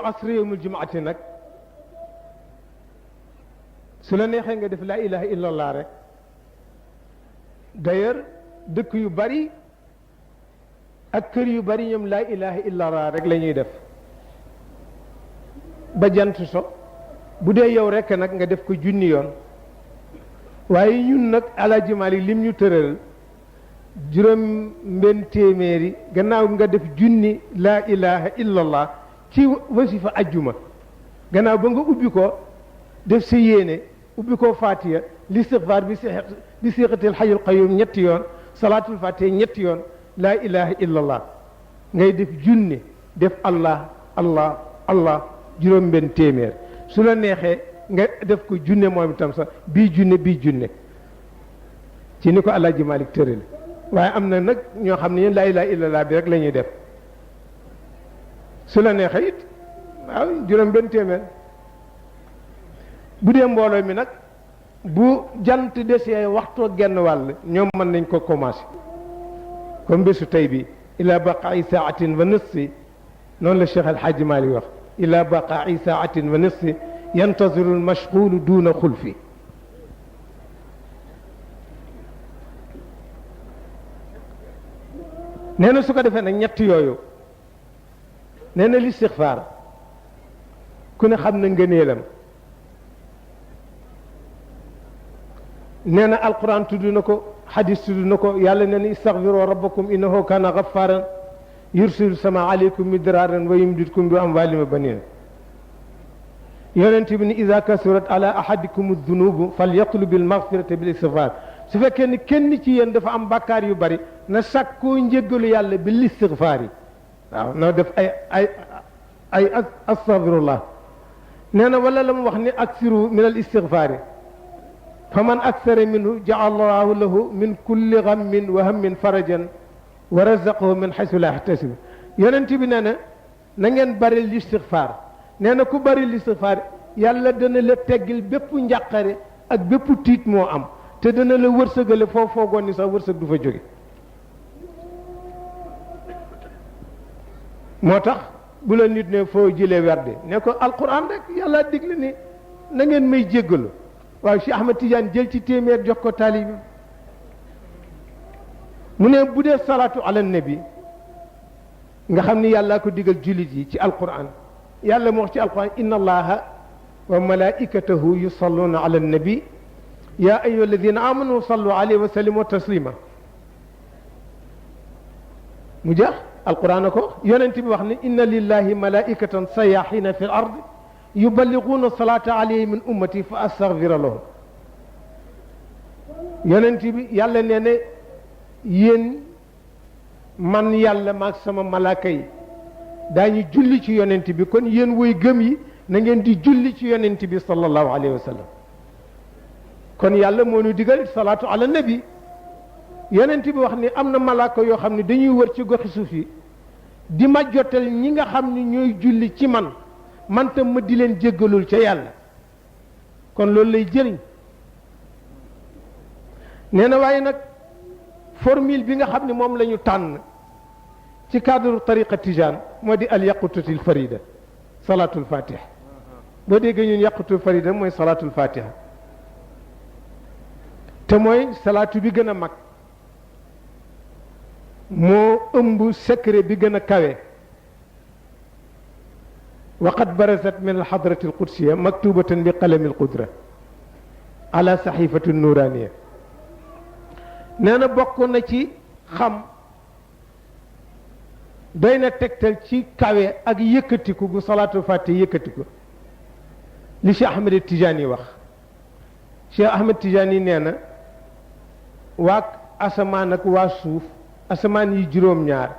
asri yawmul jumaati nag su la neexee nga def laa ilaha illallah rek. d'ailleurs dëkk yu bari ak kër yu bari ñoom laa ilaha illallah rek la ñuy def ba jant so bu dee yow rek nag nga def ko junni yoon waaye ñun nag Alaaji Maalik lim ñu tëral juróom benn téeméeri gannaaw nga def junni laa ilaha illallah ci wasifa ajjuma gannaaw ba nga ubbi ko def sa yéene ubbi ko fatiha listixfaar bi siixatil xayyul qayyum ñetti yoon salaatul fatiha ñetti yoon laa ilaha illallah ngay def junni def allah allah allah juróom benn téeméer su la neexee nga def ko junne moom itam sax bii junne ci ni ko Alaaji Maalik tërale waaye am na nag ñoo xam ne laa ilaha illallah bi rek la ñuy def su la neexee it waaw juróom benn téeméer bu dee mbooloo mi nag bu jant desee waxtoo genn wàll ñoom mën nañ ko commencé comme bésu tey bi ila baqaai saatin wa nisfi noonu la Cheikh Alhaaji Maalik wax ila baqaai saatin wa nisfi yantaziru almashgulu duna xulfi nee na su ko defee nag ñett yooyu nee na listixfaar ku ne xam na ngëneelam nee na alquran tudd na ko xadis tudd na ko yàlla nee na istaxfiru rabbakum innahu kana gaffaran yursilu sama aleykum midraaran wa yumdidkum bi amwaalin wa baniin yonent bi ni ida kasurat ala ahadikum dunubu fal yatlubi almaghfirata bil istigfaar su fekkee ni kenn ci yéen dafa am bàkkaar yu bari na sàkkoo njéggalu yàlla bil istigfaar yi waaw na def ay astaghfirullah nee na wala la mu wax ni aksiru min al istigfaar yi fa man aksara minhu jaala allahu lahu min kulli gammin wa hammin farajan wa razaqahu min xaysu la yaxtasib yonent bi nee na ngeen bari listigfaar nee na ku bari listigfaar yàlla dana la teggil bépp njàqare ak bépp tiit moo am te dana la wërsëgale foo foogoon ni sax wërsëg du fa jóge moo tax bu la nit ne foo jëlee werde ne ko alquran rek yàlla digle ni na ngeen may jéggalu waaw Cheikh Ahmed Tidiane jël ci téeméer jox ko taalibi mu ne bu dee salaatu ala nabi nga xam ni yàllaa ko digal jullit yi ci alquran yàlla mu wax ci alquran inna allaha wa malaikatahu yusalluna ala nabi ya ayyuha alladina amanu sallu alayhi wa sallimu taslima mu jeex alquran ko yonent bi wax ni inna lillahi malaikatan sayahina fi l ard yuballighuuna salata alayhi min ummati fa astaghfira lahum yonent bi yàlla nee ne yéen man yàlla maag sama malaaka yi daañu julli ci yonent bi kon yéen woy gëm yi na ngeen di julli ci yonent bi sallallahu alayhi wa sallam kon yàlla moo ñu digal salaatu ala nabi yonent bi wax ni am na malaaka yoo xam ne dañuy wër ci goxi suuf yi di ma jotal ñi nga xam ne ñooy julli ci man tam ma di leen jéggalul ca yàlla kon loolu lay jëriñ nee na waaye nag formule bi nga xam ne moom la ñu tànn ci cadre tariqa tijaan moo di al yaqutatil farida salaatul fatiha boo déggee ñun yaqutul farida mooy salaatul fatiha te mooy salaatu bi gën a mag moo ëmb secret bi gën a kawe waqad barazat min alxadrati alqudsiya maktubatan bi qalami alqudra ala saxifati nuraniya nee na bokk na ci xam doy na tegtal ci kawe ak yëkkatiku gu salaatu fatiha yëkkatiku li Cheikh Ahmed Tidiane wax Cheikh Ahmed Tidiane nee na waa asamaan ak waa suuf asamaan yi juróom-ñaar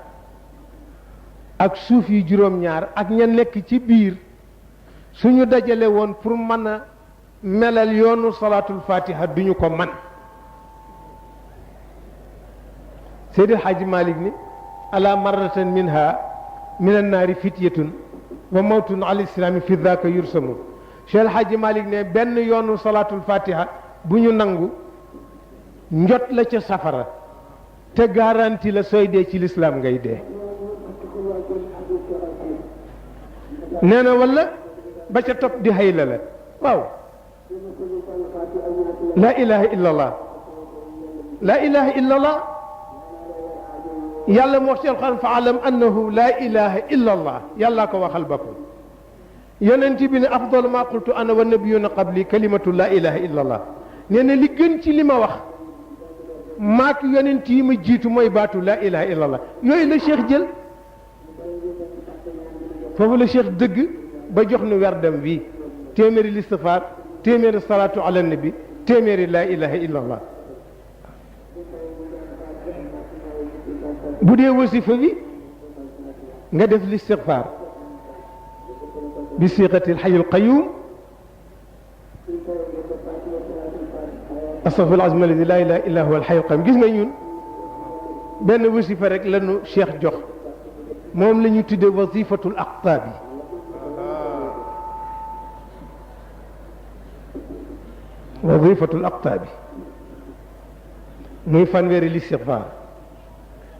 ak suuf yi juróom-ñaar ak ña nekk ci biir suñu dajale woon pour mën a melal yoonu salaatul fatiha duñu ko man Seydi Hadji Malick ni ala marratan minha min annaari fityatun wa mawtun ala islaami fi daaka yursamu Cheikh Hadji Malick ne benn yoonu salaatul fatiha bu ñu nangu njot la ca safara te garanti la sooy dee ci lislaam ngay dee nee na wala ba ca topp di hayla la waaw laa ilaha illa allah laa ilaha illa allah yàlla moo ci alxuraan fa alam annahu laa ilaha illa allah yàllaa ko waxal boppam yonent bi ne afdalu ma qultu ana wa nabiyuna qabli kalimatu laa ilaha illa allah nee na li gën ci li ma wax maak yonent yi ma jiitu mooy baatu laa ilaha illa allah yooyu la cheikh jël foofu la cheikh dëgg ba jox nu werdam wi téeméeri listifaar téeméeri salaatu ala nabi téeméeri laa ilaha illa allah bu dee wasifa bi nga def listifaar bi siqati alxayu alqayum astaghfir alazim alladi laa ilaha illa huwa alxayu alqayum gis nga ñun benn wasifa rek lanu cheikh jox moom la ñu tuddee wasifatul aqtaabi wasifatul aqtaabi muy fanweeri listixfaar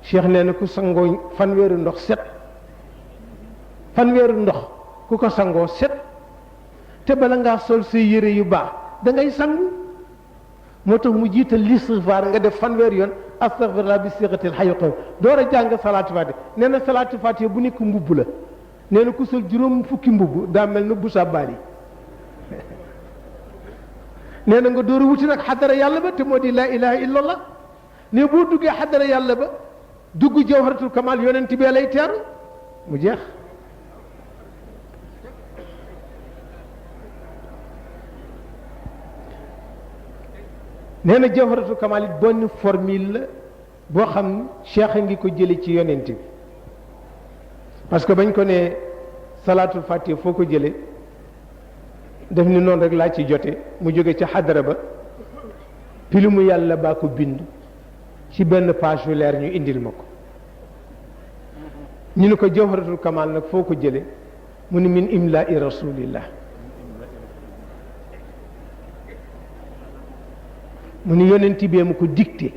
cheikh nee na ku sangoo fanweeri ndox set fanweeri ndox ku ko sangoo set te bala ngaa sol say yére yu baax da ngay sangu moo tax mu jiital listixfaar nga def fanweeri yoon astaghfirullah bi siqatil hayyul qayyum door a jàng salaatu fatiha nee na salaatu fatiha bu nekk mbubb la nee na ku sol juróom fukki mbubb daa mel na bu sa baali nee na nga door a wuti nag xadara yàlla ba te moo di laa ilaha illa allah ne boo duggee xadara yàlla ba dugg jawharatul kamal yonent bee lay teeru mu jeex nee na jawharatul kamal it bonne formule la boo xam cheikh a ngi ko jële ci yonent bi parce que bañ ko ne salaatul fatiha foo ko jële def ni noonu rek laa ci jote mu jóge ci xadara ba pilimu yàlla baa ko bind ci benn page yu leer ñu indil ma ko ñu ne ko jawharatul kamal nag foo ko jële mu ni min imla'i rasulillah mu ni yonent bee mu ko dicté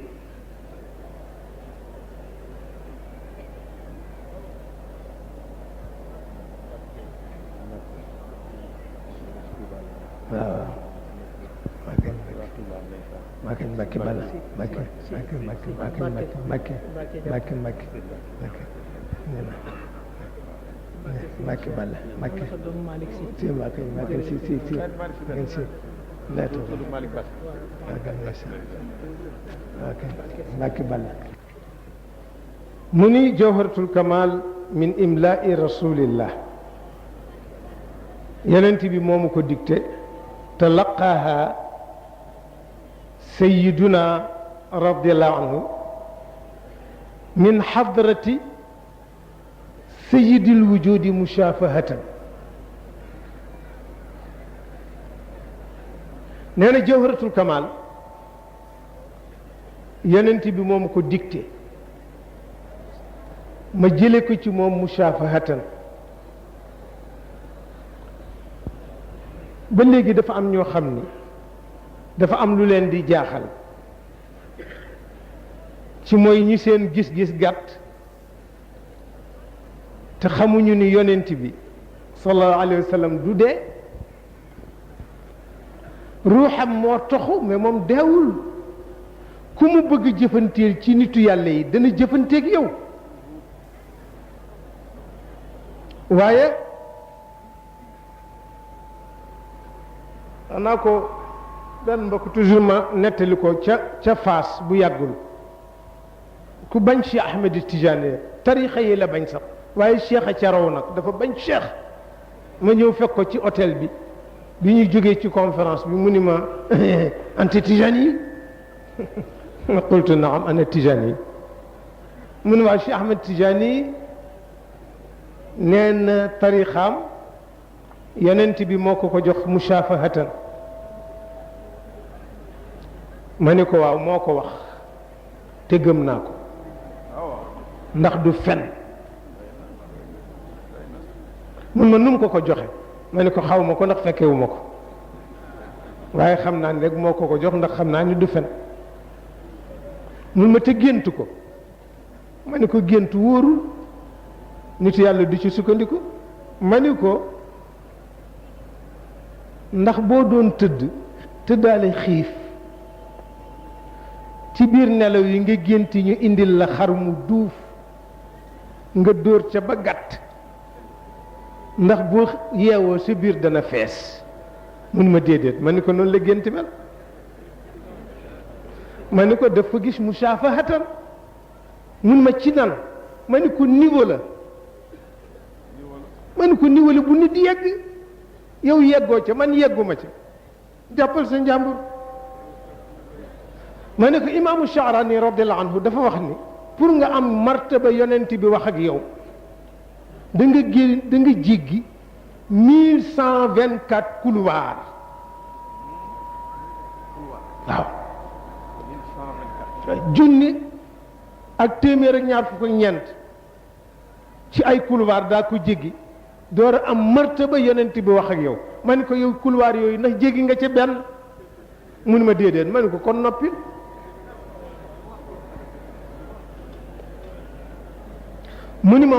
waaw Mbàkke bala Mbàkke bala Mbàkke si leeto Mbàkke bala mu ni jawharatul kamal min imla'i rasulillah yonent bi moomu ko dicté talaqaaha sayyiduna radiyallahu anhu min hadrati sayyidil wujudi mushafahatan nee na jawharatul kamal yonent bi moomu ko dicté ma jële ko ci moom mushafahatan ba léegi dafa am ñoo xam ni dafa am lu leen di jaaxal ci mooy ñi seen gis-gis gàtt te xamuñu ni yonent bi sallallahu alayhi wa sallam du dee ruuxam moo toxu mais moom deewul ku mu bëgg jëfanteel ci nitu yàlla yi dana jëfanteeg yow waaye xanaa ko benn mbokk toujours ma nettali ko ca Faas bu yàggul ku bañ Cheikh Ahmed Tidiane tarixa yi la bañ sax waaye cheikh a ca raw nag dafa bañ cheikh ma ñëw fekk ko ci hôtel bi ñuy jógee ci conférence bi mu ni ma anta Tijani ma qultu naam ana Tijani mu ni waa Cheikh Ahmed Tijani nee na tarixaam yonent bi moo ko jox mushafahatan ma ni ko waaw moo ko wax te gëm naa ko ndax du fen mun ma num ko joxe ma ni ko xaw ma ko ndax fekkewu ma ko waaye xam naa ni rek moo ko jox ndax xam naa ni du fen mun ma te gént ko ma ni ko gént wóorul nit yàlla du ci sukkandiku ma ni ko ndax boo doon tëddaale xiif ci biir nelaw yi nga génti ñu indil la xar mu duuf nga dóor ca ba gàtt ndax boo yeewoo sa biir dana fees mun ma déedéet ma ni ko noonu la gént mel ma ni ko daf ko gis musaafahatan mun ma ci nan ma ni ko niveau la ma ni ko niveau la bu nit yegg yow yeggoo ca man yegguma ca jàppal sa njàmbur ma ne ko imaamu Sha'rani radiyallahu anhu dafa wax ni pour nga am martaba yonent bi wax ak yow da nga jéggi 1124 couloir waaw junni ak téeméer ak ñaar fukk ak ñeent ci ay couloir daa ko jéggi door a am martaba yonent bi wax ak yow ma ne ko yow couloir yooyu ndax jéggi nga ca benn mun ma déedéet ma ne ko kon noppil mu ni ma